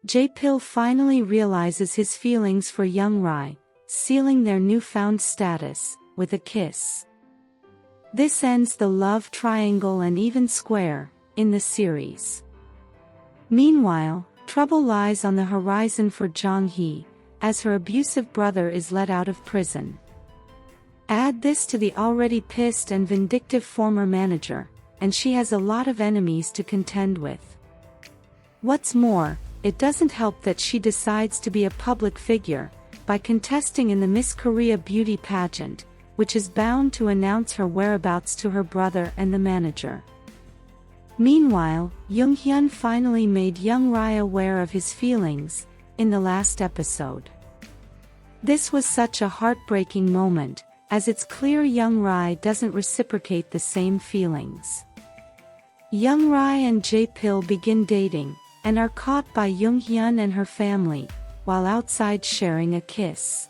JaePil finally realizes his feelings for YoungRye, sealing their newfound status with a kiss. This ends the love triangle and even square in the series. Meanwhile, trouble lies on the horizon for JongHee, as her abusive brother is let out of prison. Add this to the already pissed and vindictive former manager, and she has a lot of enemies to contend with. What's more, it doesn't help that she decides to be a public figure by contesting in the Miss Korea beauty pageant, which is bound to announce her whereabouts to her brother and the manager. Meanwhile, Younghyun finally made YoungRye aware of his feelings in the last episode. This was such a heartbreaking moment, as it's clear YoungRye doesn't reciprocate the same feelings. YoungRye and JaePil begin dating, and are caught by Younghyun and her family, while outside sharing a kiss.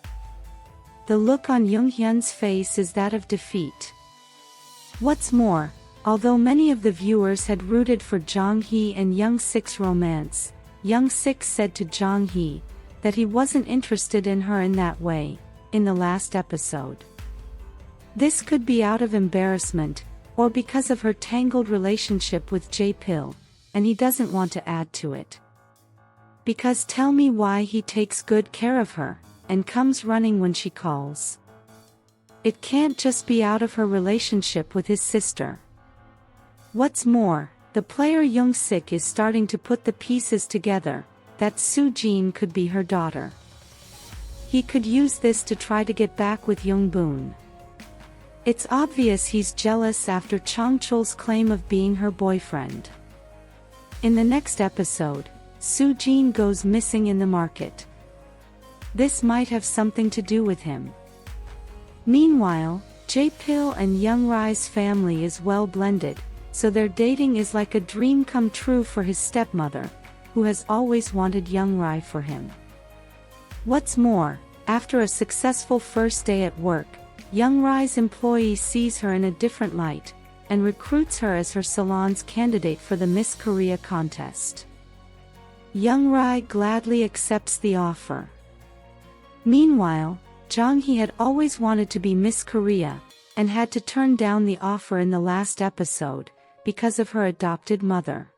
The look on Younghyun's face is that of defeat. What's more, although many of the viewers had rooted for JongHee and Youngsik's romance, Youngsik said to JongHee that he wasn't interested in her in that way, in the last episode. This could be out of embarrassment, or because of her tangled relationship with JaePil, and he doesn't want to add to it. Because tell me why he takes good care of her, and comes running when she calls. It can't just be out of her relationship with his sister. What's more, the player Youngsik is starting to put the pieces together, that Soojin could be her daughter. He could use this to try to get back with Youngboon. It's obvious he's jealous after Changchul's claim of being her boyfriend. In the next episode, Soojin goes missing in the market. This might have something to do with him. Meanwhile, JaePil and YoungRye's family is well blended, so their dating is like a dream come true for his stepmother, who has always wanted YoungRye for him. What's more, after a successful first day at work, YoungRye's employee sees her in a different light, and recruits her as her salon's candidate for the Miss Korea contest. YoungRye gladly accepts the offer. Meanwhile, JongHee had always wanted to be Miss Korea, and had to turn down the offer in the last episode, because of her adopted mother.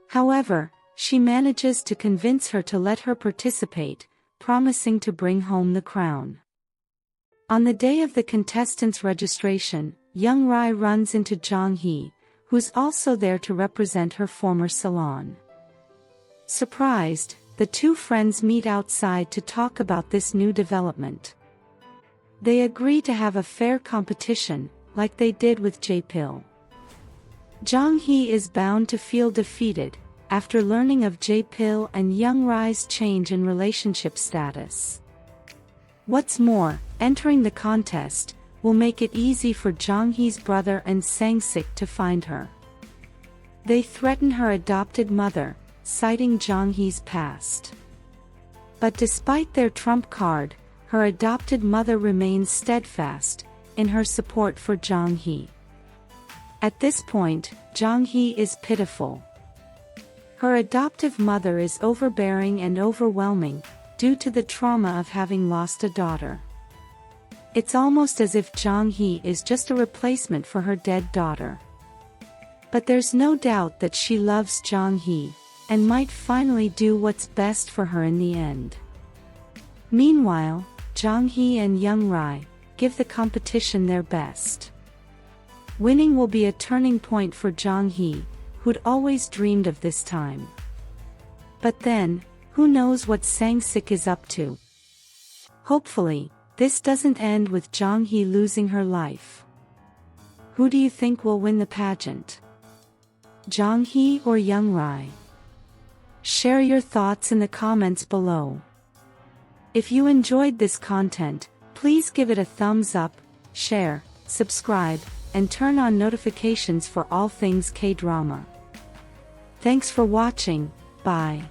However, she manages to convince her to let her participate, promising to bring home the crown. On the day of the contestants' registration, YoungRye runs into JongHee, who's also there to represent her former salon. Surprised, the two friends meet outside to talk about this new development. They agree to have a fair competition, like they did with JaePil. JongHee is bound to feel defeated, after learning of JaePil and YoungRye's change in relationship status. What's more, entering the contest will make it easy for JongHee's brother and Sangsik to find her. They threaten her adopted mother, citing JongHee's past. But despite their trump card, her adopted mother remains steadfast in her support for JongHee. At this point, JongHee is pitiful. Her adoptive mother is overbearing and overwhelming, due to the trauma of having lost a daughter. It's almost as if JongHee is just a replacement for her dead daughter. But there's no doubt that she loves JongHee, and might finally do what's best for her in the end. Meanwhile, JongHee and YoungRye give the competition their best. Winning will be a turning point for JongHee, who'd always dreamed of this time. But then, who knows what Sangsik is up to? Hopefully, this doesn't end with JongHee losing her life. Who do you think will win the pageant? JongHee or YoungRye? Share your thoughts in the comments below. If you enjoyed this content, please give it a thumbs up, share, subscribe, and turn on notifications for all things K-drama. Thanks for watching, bye.